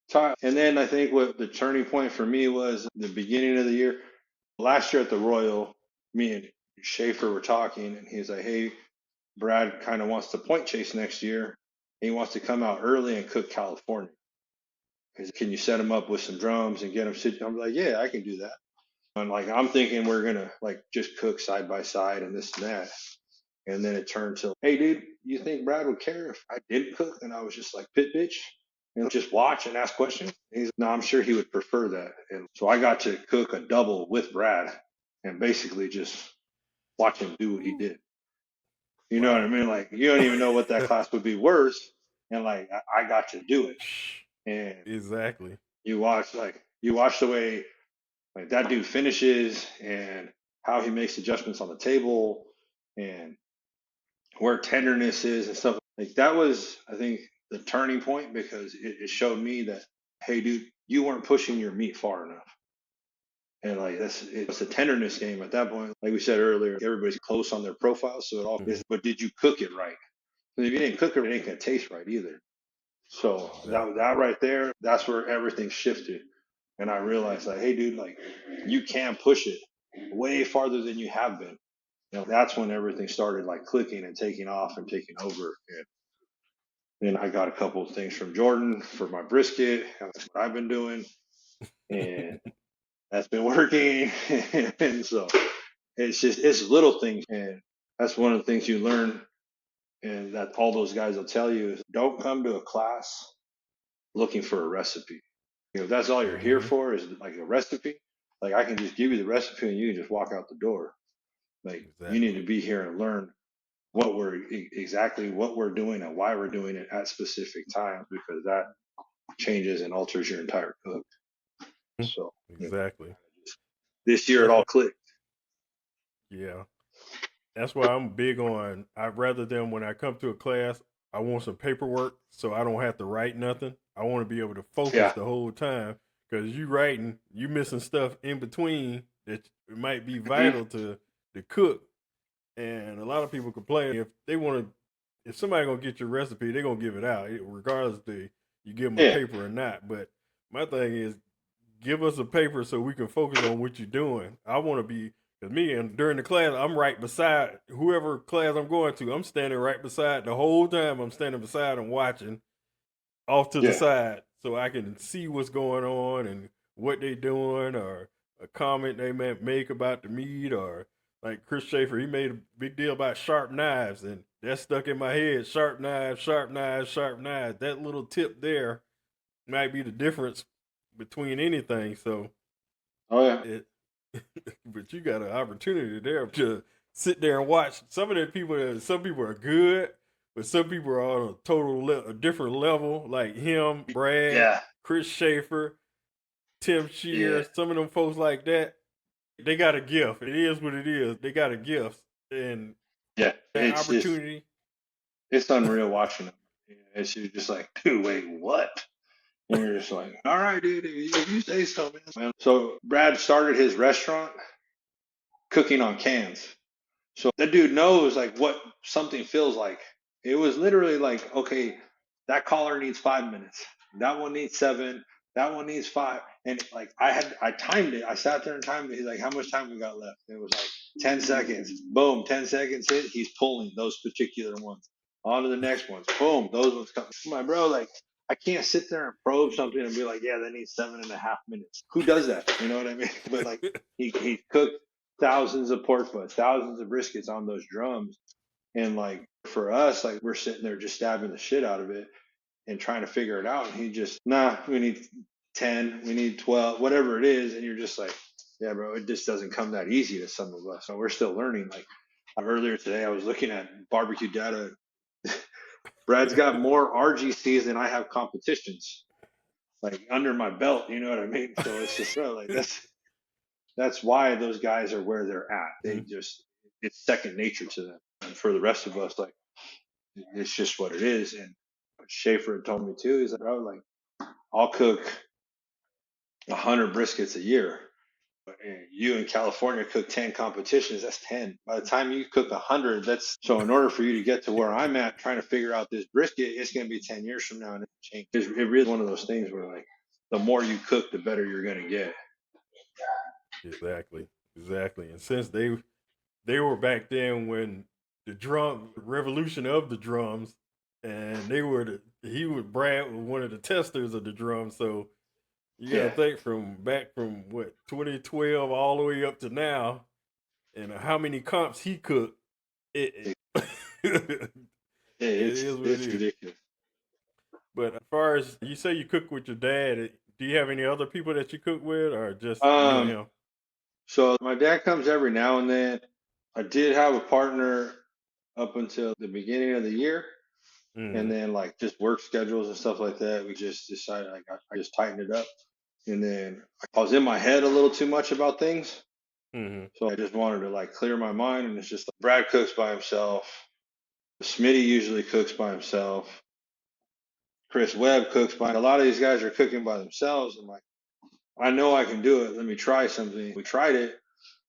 time. And then I think what the turning point for me was the beginning of the year. Last year at the Royal, me and Schaefer were talking, and he's like, hey, Brad kind of wants to point chase next year. He wants to come out early and cook California. Can you set him up with some drums and get him sitting? I'm like, yeah, I can do that. And like, I'm thinking we're gonna like just cook side by side and this and that. And then it turned to, hey, dude, you think Brad would care if I didn't cook? And I was just like, pit bitch, and just watch and ask questions. And he's, no, I'm sure he would prefer that. And so I got to cook a double with Brad and basically just watch him do what he did. You know what I Wow. mean? Like, you don't even know what that class would be worth. And like, I got to do it. And Exactly. you watch the way like that dude finishes and how he makes adjustments on the table and where tenderness is and stuff. Like that was, I think, the turning point because it showed me that, hey, dude, you weren't pushing your meat far enough. And like it's a tenderness game at that point. Like we said earlier, everybody's close on their profile, so it all is. But did you cook it right? Because if you didn't cook it, it ain't gonna taste right either. So Exactly. that right there, that's where everything shifted. And I realized like, hey, dude, like you can push it way farther than you have been. You know, that's when everything started like clicking and taking off and taking over. And then I got a couple of things from Jordan for my brisket. And that's what I've been doing. And that's been working. And so it's little things. And that's one of the things you learn. And that all those guys will tell you is don't come to a class looking for a recipe. You know, if that's all you're here Mm-hmm. for is like a recipe, like I can just give you the recipe and you can just walk out the door. Like you need Exactly. to be here and learn exactly what we're doing and why we're doing it at specific times because that changes and alters your entire cook. So you know, Exactly. this year it That's all what. clicked. Yeah. That's why I'm big on. I'd rather than when I come to a class, I want some paperwork so I don't have to write nothing. I want to be able to focus Yeah, the whole time because you writing, you missing stuff in between that it might be hmm vital to the cook. And a lot of people complain if they want to, if somebody gonna get your recipe, they're gonna give it out regardless if you give them a yeah, paper or not. But my thing is, give us a paper so we can focus on what you're doing. I want to be, because me and during the class, I'm right beside whoever class I'm going to. I'm standing right beside the whole time. I'm standing beside them watching off to the yeah, side so I can see what's going on and what they doing or a comment they might make about the meat or like Chris Schaefer, he made a big deal about sharp knives and that stuck in my head. Sharp knives, sharp knives, sharp knives. That little tip there might be the difference between anything. So oh yeah, it, but you got an opportunity there to sit there and watch. Some people are good, but some people are on a different level. Like him, Brad, yeah, Chris Schaefer, Tim yeah, Shear. Some of them folks like that, they got a gift. It is what it is. They got a gift, and yeah. that It's just opportunity. it's unreal watching them. It's just like, dude, wait, what? And you're just like, all right, dude, if you say so, man. So Brad started his restaurant cooking on cans. So that dude knows like what something feels like. It was literally like, okay, that caller needs 5 minutes. That one needs seven. That one needs five. And like I timed it. I sat there and timed it. He's like, how much time we got left? It was like 10 seconds. Boom, 10 seconds hit. He's pulling those particular ones. On to the next ones. Boom, those ones come. My bro, like I can't sit there and probe something and be like, yeah, that needs 7.5 minutes. Who does that? You know what I mean? But like he cooked thousands of pork butts, thousands of briskets on those drums. And like for us, like we're sitting there just stabbing the shit out of it and trying to figure it out. And he just, nah, we need 10, we need 12, whatever it is. And you're just like, yeah, bro, it just doesn't come that easy to some of us. So we're still learning. Like earlier today, I was looking at barbecue data. Brad's got more RGCs than I have competitions, like under my belt. You know what I mean? So it's just bro, like that's why those guys are where they're at. They just it's second nature to them. And for the rest of us, like it's just what it is. And Schaefer had told me too, he's like, bro, like I'll cook 100 briskets a year. And you in California cook 10 competitions, that's 10. By the time you cook 100, that's so in order for you to get to where I'm at trying to figure out this brisket, it's gonna be 10 years from now and it change. It really is one of those things where like the more you cook, the better you're gonna get. Exactly, exactly. And since they were back then when the drum revolution of the drums, and they were Brad was one of the testers of the drums, so You gotta think from what 2012 all the way up to now, and how many comps he cooked. It it is what it it's is. ridiculous. But as far as you say, you cook with your dad. Do you have any other people that you cook with, or just you and him? So my dad comes every now and then. I did have a partner up until the beginning of the year, and then like just work schedules and stuff like that. We just decided I just tightened it up, and then I was in my head a little too much about things, so I just wanted to like clear my mind. And it's just like, Brad cooks by himself. Smitty usually cooks by himself. Chris Webb cooks by. A lot of these guys are cooking by themselves. I'm like, I know I can do it. Let me try something. We tried it.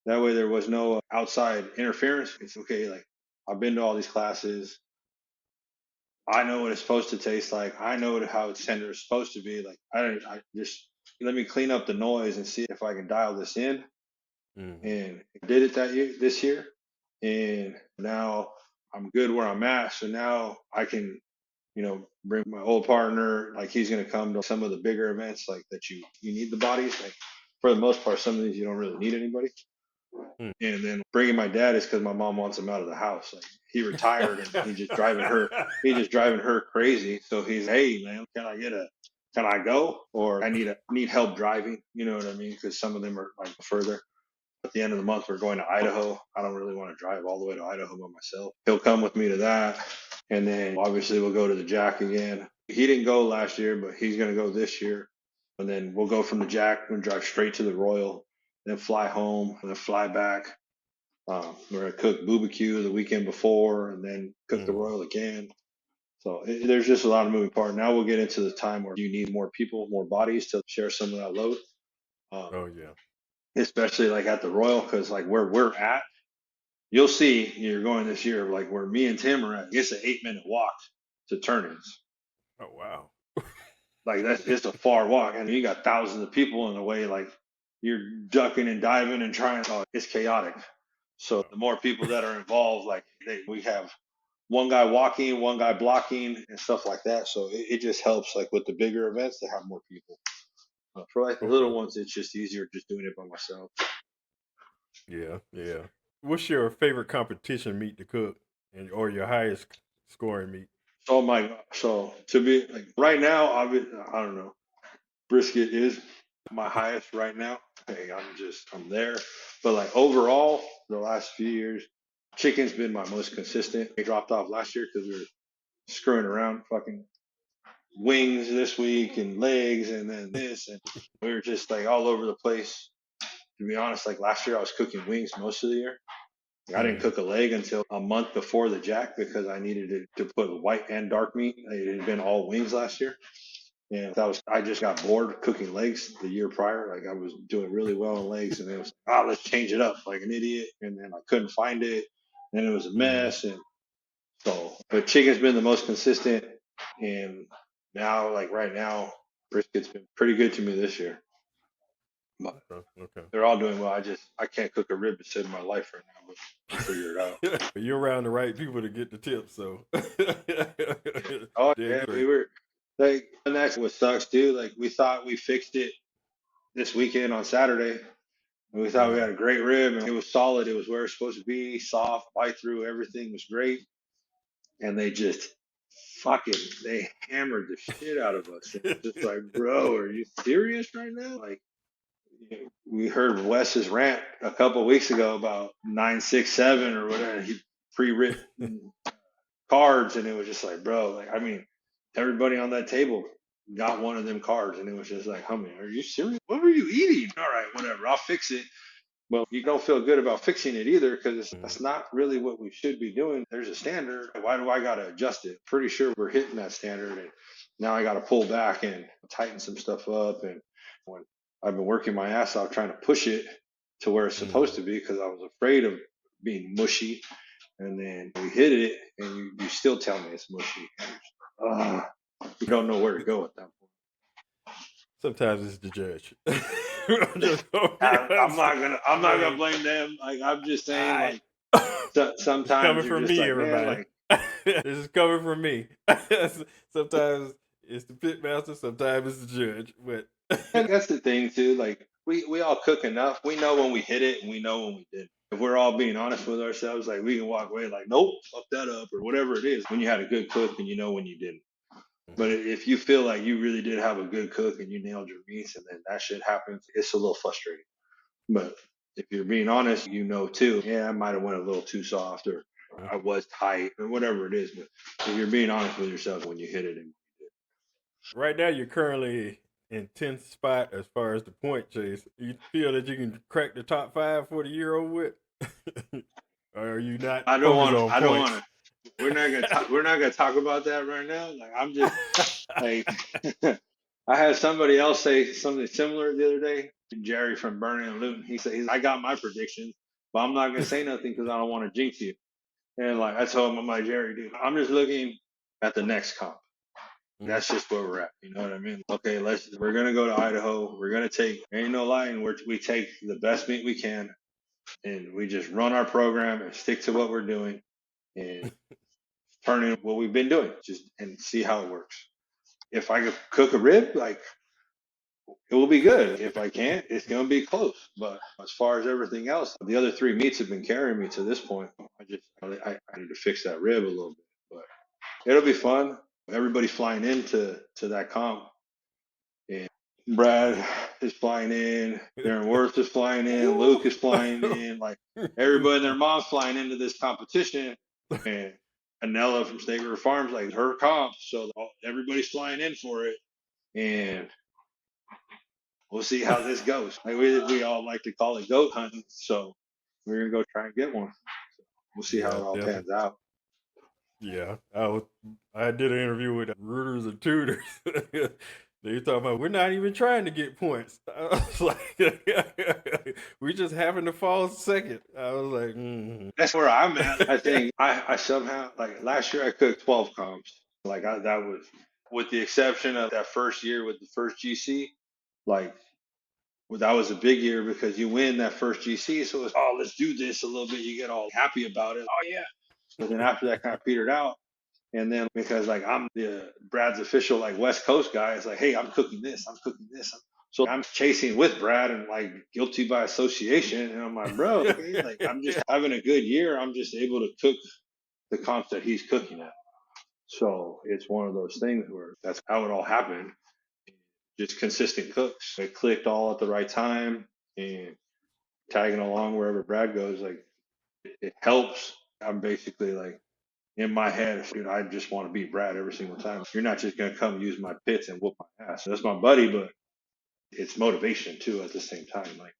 That way there was no outside interference. It's okay. Like I've been to all these classes. I know what it's supposed to taste like. I know how its tender is supposed to be. Like I just let me clean up the noise and see if I can dial this in. And I did it this year, and now I'm good where I'm at. So now I can, bring my old partner. Like he's gonna come to some of the bigger events, like that you need the bodies. Like for the most part, some of these you don't really need anybody. And then bringing my dad is because my mom wants him out of the house. Like he retired and he's just driving her crazy. So he's, hey man, can I go? Or I need help driving. You know what I mean? Because some of them are like further. At the end of the month, we're going to Idaho. I don't really want to drive all the way to Idaho by myself. He'll come with me to that. And then obviously we'll go to the Jack again. He didn't go last year, but he's going to go this year. And then we'll go from the Jack and drive straight to the Royal, then fly home and then fly back. We're going to cook BBQ the weekend before and then cook the Royal again. So there's just a lot of moving parts. Now we'll get into the time where you need more people, more bodies to share some of that load. Especially like at the Royal, because like where we're at, you'll see you're going this year, like where me and Tim are at, it's an 8-minute walk to Turnings. Oh, wow. Like it's a far walk. And you got thousands of people in the way, like you're ducking and diving and trying. Oh, it's chaotic. So the more people that are involved, like we have one guy walking, one guy blocking and stuff like that. So it just helps like with the bigger events to have more people. For like the little ones, it's just easier just doing it by myself. Yeah. What's your favorite competition meat to cook, or your highest scoring meat? So to be like right now, I don't know. Brisket is my highest right now. Hey, I'm there. But like overall, the last few years, chicken's been my most consistent. It dropped off last year because we were screwing around, fucking wings this week and legs and then this, and we were just like all over the place. To be honest, like last year I was cooking wings most of the year. I didn't cook a leg until a month before the Jack because I needed to put white and dark meat. It had been all wings last year. And I just got bored cooking legs the year prior. Like I was doing really well on legs, and it was let's change it up like an idiot. And then I couldn't find it, and it was a mess. And so, but chicken's been the most consistent, and now like right now, brisket's been pretty good to me this year. But they're all doing well. I can't cook a rib to save my life right now, but I'll figure it out. But you're around the right people to get the tips, so. Oh yeah, we were like, and that's what sucks too. Like we thought we fixed it this weekend on Saturday, and we thought we had a great rib, and it was solid. It was where it's supposed to be, soft, bite through, everything was great, and they just they hammered the shit out of us. It's just like, bro, are you serious right now? Like. We heard Wes's rant a couple of weeks ago about 967 or whatever. He pre-written cards, and it was just like, bro, like I mean, everybody on that table got one of them cards, and it was just like, homie, are you serious? What were you eating? All right, whatever, I'll fix it. Well, you don't feel good about fixing it either because that's not really what we should be doing. There's a standard. Why do I got to adjust it? Pretty sure we're hitting that standard, and now I got to pull back and tighten some stuff up. And when I've been working my ass off trying to push it to where it's supposed to be because I was afraid of being mushy. And then we hit it, and you still tell me it's mushy. You don't know where to go at that point. Sometimes it's the judge. I'm not gonna blame them. Like I'm just saying, like sometimes it's coming from me, everybody. Like, this is coming from me. Sometimes it's the pitmaster, sometimes it's the judge. But And that's the thing too. Like we all cook enough. We know when we hit it and we know when we didn't. If we're all being honest with ourselves, like we can walk away like, nope, fuck that up or whatever it is. When you had a good cook and you know when you didn't. But if you feel like you really did have a good cook and you nailed your meats and then that shit happens, it's a little frustrating. But if you're being honest, you know too, yeah, I might have went a little too soft or I was tight or whatever it is. But if you're being honest with yourself when you hit it and right now, you're currently in 10th spot as far as the point chase. You feel that you can crack the top 5 for the year over with? Or are you not I don't focused want to. on I don't want points? to. We're not gonna. We're not gonna talk about that right now. Like I'm just like. I had somebody else say something similar the other day. Jerry from Burning and Luton. He said, "I got my predictions, but I'm not gonna say nothing because I don't want to jinx you." And like I told him, I'm like, Jerry, dude, I'm just looking at the next comp. That's just where we're at. You know what I mean? Okay, we're gonna go to Idaho. We're gonna take, ain't no lying, we take the best meat we can and we just run our program and stick to what we're doing and turn in what we've been doing, just and see how it works. If I could cook a rib, like it will be good. If I can't, it's gonna be close. But as far as everything else, the other three meats have been carrying me to this point. I need to fix that rib a little bit, but it'll be fun. Everybody's flying into that comp. And Brad is flying in, Darren Worth is flying in, Luke is flying in, like everybody and their mom's flying into this competition. And Anella from State River Farms, like her comp. So everybody's flying in for it. And we'll see how this goes. Like we all like to call it goat hunting. So we're gonna go try and get one. We'll see how Yeah, it all definitely. pans out. Yeah, I did an interview with rooters and tutors. They were talking about we're not even trying to get points. I was like, we just happen to fall second. I was like, That's where I'm at. I think I somehow like last year I cooked 12 comps. Like that was with the exception of that first year with the first GC. Like well, that was a big year because you win that first GC. So it's let's do this a little bit. You get all happy about it. Oh yeah. But then after that kind of petered out. And then because like I'm the Brad's official like West Coast guy, it's like, hey, I'm cooking this, I'm cooking this. So I'm chasing with Brad and like guilty by association. And I'm like, bro, okay, like I'm just having a good year. I'm just able to cook the comps that he's cooking at. So it's one of those things where that's how it all happened. Just consistent cooks. They clicked all at the right time and tagging along wherever Brad goes, like it helps. I'm basically like in my head, dude, I just want to beat Brad every single time. You're not just going to come use my pits and whoop my ass. That's my buddy, but it's motivation too at the same time. Like,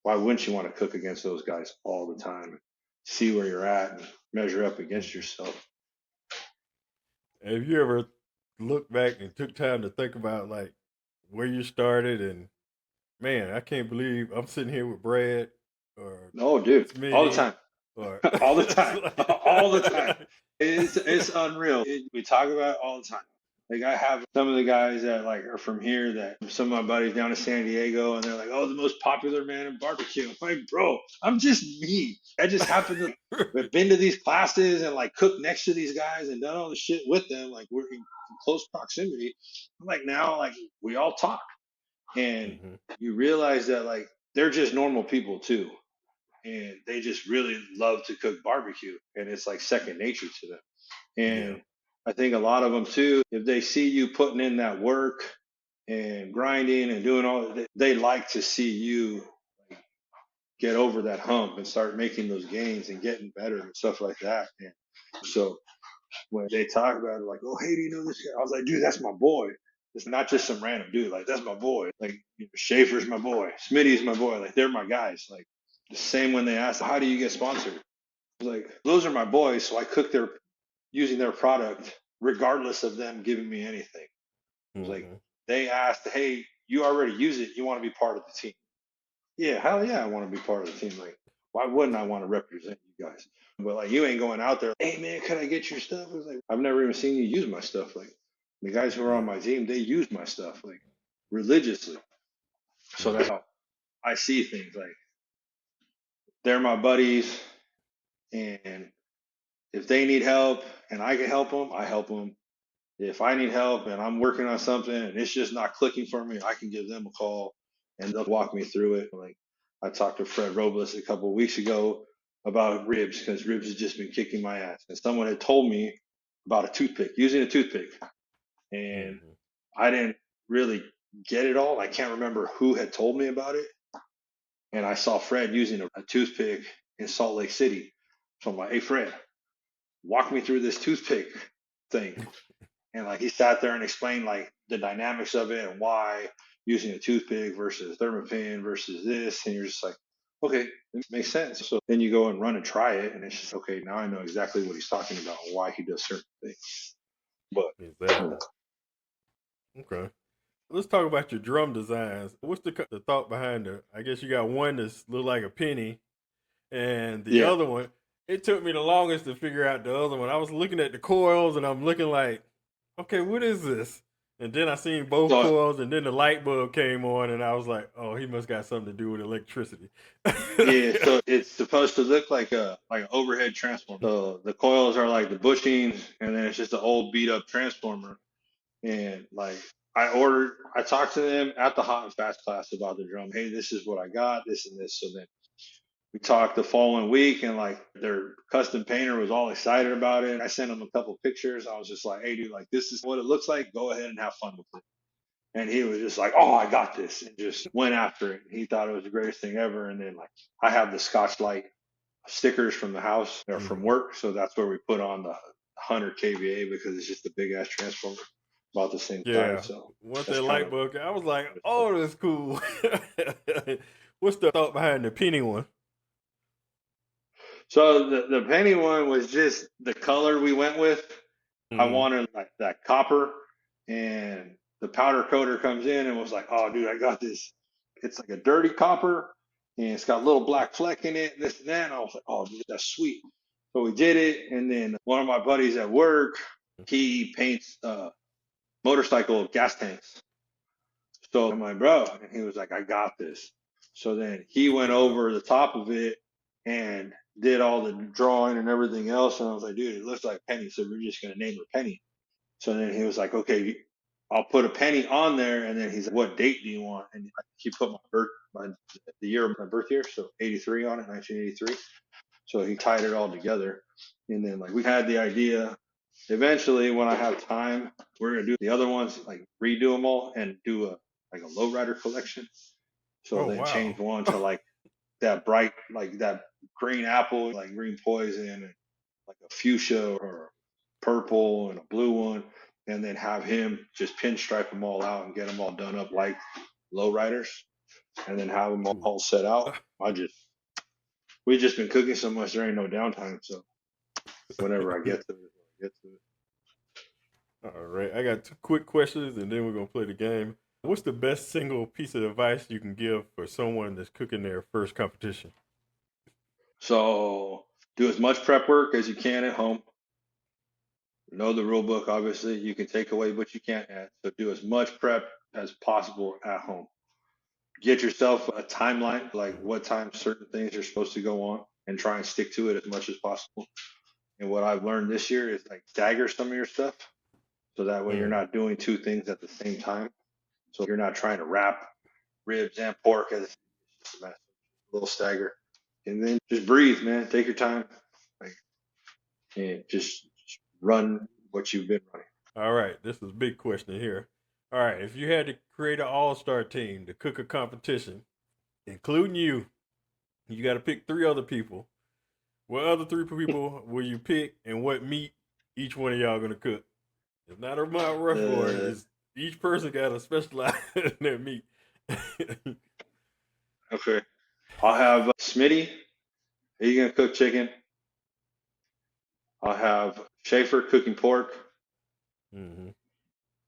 why wouldn't you want to cook against those guys all the time? See where you're at and measure up against yourself. have you ever looked back and took time to think about like where you started and man, I can't believe I'm sitting here with Brad or No, dude, all the Smitty time, or all the time, all the time. like, It's unreal. We talk about it all the time. Like I have some of the guys that like are from here that some of my buddies down in San Diego and they're like, oh, the most popular man in barbecue. I'm like, bro, I'm just me. I just happen to have been to these classes and like cooked next to these guys and done all the shit with them. Like we're in close proximity. I'm like now, like we all talk and you realize that like they're just normal people too. And they just really love to cook barbecue and it's like second nature to them. yeah, And I think a lot of them too, if they see you putting in that work and grinding and doing all, they like to see you get over that hump and start making those gains and getting better and stuff like that. And so when they talk about it, like, oh, hey, do you know this guy? I was like, dude, that's my boy. It's not just some random dude. Like, that's my boy. Like, Schaefer's my boy. Smitty's my boy. Like, they're my guys. Like, the same when they ask, how do you get sponsored? I was like, those are my boys. So I cook using their product regardless of them giving me anything. It was like they asked, hey, you already use it. You want to be part of the team? Yeah, hell yeah, I want to be part of the team. Like, why wouldn't I want to represent you guys? But like, you ain't going out there, hey man, can I get your stuff? I was like, I've never even seen you use my stuff. Like, the guys who are on my team, they use my stuff like religiously. So that's how I see things. Like, they're my buddies, and if they need help and I can help them, I help them. If I need help and I'm working on something and it's just not clicking for me, I can give them a call and they'll walk me through it. Like I talked to Fred Robles a couple of weeks ago about ribs because ribs has just been kicking my ass. And someone had told me about a toothpick, using a toothpick. And Mm-hmm. I didn't really get it all. I can't remember who had told me about it. And I saw Fred using a toothpick in Salt Lake City. So I'm like, hey, Fred, walk me through this toothpick thing. And like he sat there and explained like the dynamics of it and why using a toothpick versus thermopin versus this. And you're just like, okay, it makes sense. So then you go and run and try it. And it's just, okay, now I know exactly what he's talking about and why he does certain things. But Exactly. Okay. Let's talk about your drum designs. What's the thought behind it? I guess you got one that's look like a penny, and the yeah. other one. It took me the longest to figure out the other one. I was looking at the coils, and I'm looking like, okay, what is this? And then I seen both So coils, and then the light bulb came on, and I was like, oh, he must got something to do with electricity. yeah, so it's supposed to look like an overhead transformer. So the coils are like the bushings, and then it's just an old beat up transformer. And like I talked to them at the hot and fast class about the drum. Hey, this is what I got, this and this. So then we talked the following week, and like their custom painter was all excited about it. I sent him a couple pictures. I was just like, hey, dude, like this is what it looks like. Go ahead and have fun with it. And he was just like, oh, I got this, and just went after it. He thought it was the greatest thing ever. And then like I have the Scotch Light stickers from the house or from Mhm. work, so that's where we put on the 100 kVA because it's just a big ass transformer about the same size. Yeah. So Once that's that kind light of bulb, I was like, oh, that's cool. What's the thought behind the penny one? so the penny one was just the color we went with. I Mm-hmm. wanted like that copper, and the powder coater comes in and was like, oh, dude, I got this. It's like a dirty copper, and it's got a little black fleck in it, this and that. And I was like, oh, dude, that's sweet. So we did it, and then one of my buddies at work, he paints motorcycle gas tanks. So I'm like, bro, and he was like, I got this. So then he went Wow. over the top of it and did all the drawing and everything else. And I was like, dude, it looks like Penny. So we're just gonna name her Penny. So then he was like, okay, I'll put a penny on there. And then he's like, what date do you want? And he put the year of my birth year, so 83 on it, 1983. So he tied it all together. And then like we had the idea. Eventually, when I have time, we're gonna do the other ones, like redo them all and do a like a lowrider collection. So Oh then change wow. one to like that bright, like that green apple, like green poison, and like a fuchsia or purple and a blue one, and then have him just pinstripe them all out and get them all done up like lowriders, and then have them Ooh. all set out. We just been cooking so much, there ain't no downtime. So whenever I get to it, I get to it. All right. I got two quick questions, and then we're gonna play the game. What's the best single piece of advice you can give for someone that's cooking their first competition? So do as much prep work as you can at home. Know the rule book, obviously. You can take away what you can't add. So do as much prep as possible at home. Get yourself a timeline, like Mhm. what time certain things are supposed to go on, and try and stick to it as much as possible. And what I've learned this year is like stagger some of your stuff. So that way you're Mm. not doing two things at the same time. So you're not trying to wrap ribs and pork as a little stagger. And then just breathe, man. Take your time. Like, and just run what you've been running. All right. This is a big question here. All right. If you had to create an all-star team to cook a competition, including you got to pick three other people. What other three people will you pick, and what meat each one of y'all gonna cook? It's not a Mount Rushmore. Uh, It's each person got to specialize in their meat. okay. I'll have Smitty. He's gonna cook chicken. I'll have Schaefer cooking pork. Mm-hmm.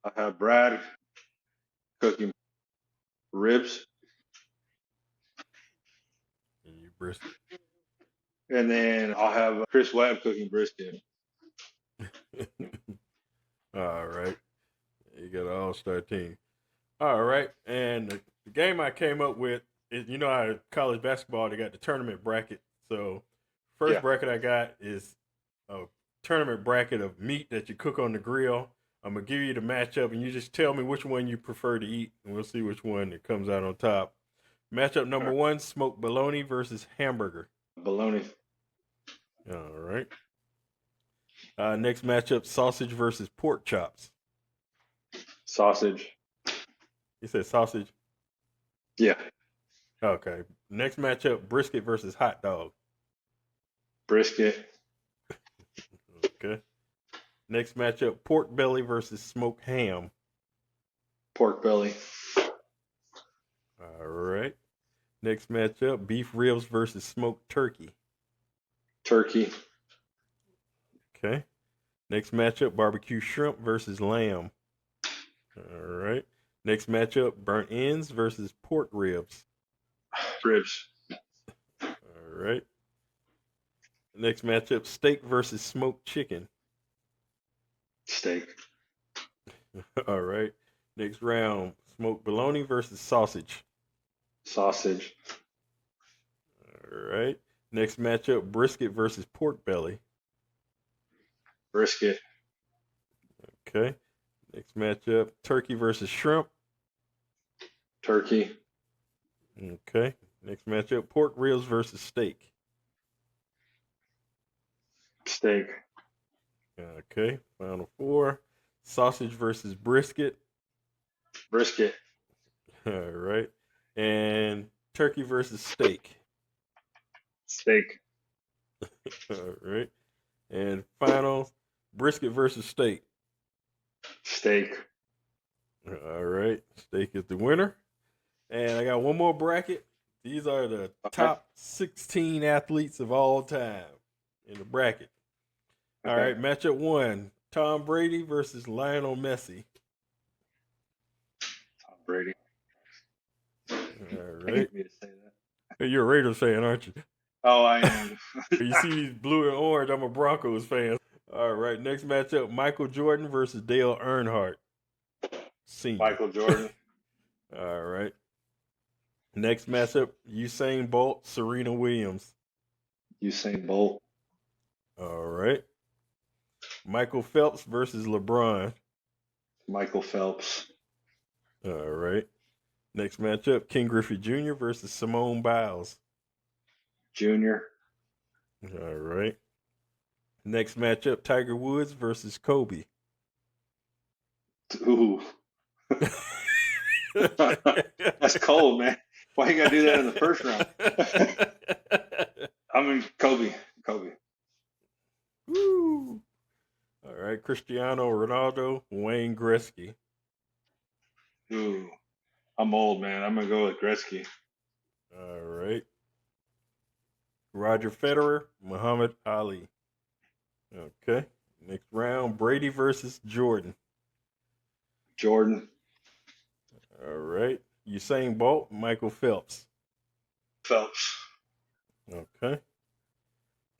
I'll have Brad cooking ribs, And you brisket. and then I'll have Chris Webb cooking brisket. All right. You got an all-star team. All right. And the game I came up with is, how college basketball, they got the tournament bracket. So first Yeah. bracket I got is a tournament bracket of meat that you cook on the grill. I'm going to give you the matchup, and you just tell me which one you prefer to eat, and we'll see which one that comes out on top. Matchup number 1, smoked bologna versus hamburger. Bologna. All right. Next matchup, sausage versus pork chops. Sausage. You said sausage? Yeah. Okay. Next matchup, brisket versus hot dog. Brisket. Okay. Next matchup, pork belly versus smoked ham. Pork belly. All right. Next matchup, beef ribs versus smoked turkey. Turkey. Okay. Next matchup, barbecue shrimp versus lamb. All right. Next matchup, burnt ends versus pork ribs. Ribs. All right. Next matchup, steak versus smoked chicken. Steak. All right. Next round, smoked bologna versus sausage. Sausage. All right. Next matchup, brisket versus pork belly. Brisket. Okay. Next matchup, turkey versus shrimp. Turkey. Okay. Next matchup, pork ribs versus steak. Steak. Okay. Final 4, sausage versus brisket. Brisket. All right. And turkey versus steak. Steak. All right. And final, brisket versus steak. Steak. All right. Steak is the winner. And I got one more bracket. These are the top 16 athletes of all time in the bracket. All right. Matchup 1, Tom Brady versus Lionel Messi. Tom Brady. All I right. hate me to say that. You're a Raiders fan, aren't you? Oh, I am. You see these blue and orange, I'm a Broncos fan. All right, next matchup, Michael Jordan versus Dale Earnhardt Sr. Michael Jordan. All right. Next matchup, Usain Bolt, Serena Williams. Usain Bolt. All right. Michael Phelps versus LeBron. Michael Phelps. All right. Next matchup, King Griffey Jr. versus Simone Biles. Junior. All right. Next matchup, Tiger Woods versus Kobe. Ooh. That's cold, man. Why you gotta do that in the first round? I mean, Kobe. Woo. All right, Cristiano Ronaldo, Wayne Gretzky. Ooh. I'm old, man. I'm gonna go with Gretzky. All right. Roger Federer, Muhammad Ali. Okay. Next round, Brady versus Jordan. Jordan. All right. Usain Bolt, Michael Phelps. Phelps. Okay.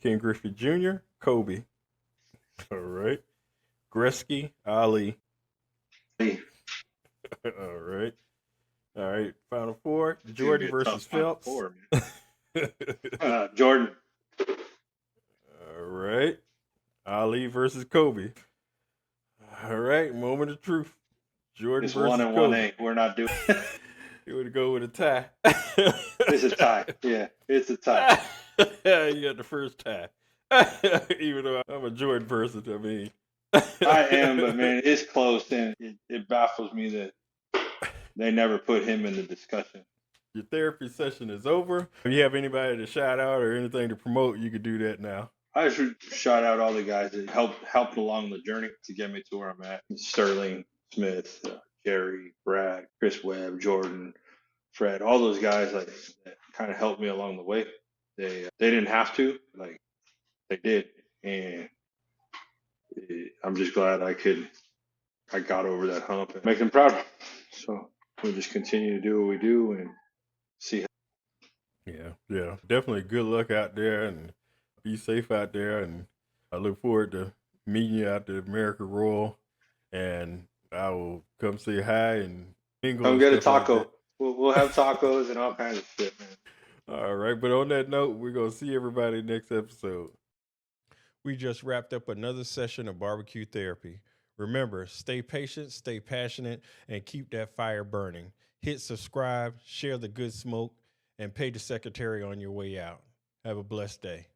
Ken Griffey Jr., Kobe. All right. Gretzky, Ali. Hey. All right. All right. Final 4, Jordan versus Phelps. Four, Jordan. All right. Ali versus Kobe. All right. Moment of truth. Jordan It's versus 1 and Kobe. 1A. We're not doing. You would go with a tie. It's a tie. Yeah, it's a tie. You got the first tie. Even though I'm a Jordan person, I mean. I am, but man, it's close, and it baffles me that they never put him in the discussion. Your therapy session is over. If you have anybody to shout out or anything to promote, you could do that now. I should shout out all the guys that helped along the journey to get me to where I'm at. Sterling, Smith, Jerry, Brad, Chris Webb, Jordan, Fred, all those guys that kind of helped me along the way. They didn't have to, like they did, and I'm just glad I got over that hump and make them proud. So we'll just continue to do what we do and see. Yeah, definitely good luck out there and be safe out there. And I look forward to meeting you out at America Royal, and I will come say hi and mingle. Come get a taco. Like we'll have tacos and all kinds of shit, man. All right, but on that note, we're going to see everybody next episode. We just wrapped up another session of BBQ Therapy. Remember, stay patient, stay passionate, and keep that fire burning. Hit subscribe, share the good smoke, and pay the secretary on your way out. Have a blessed day.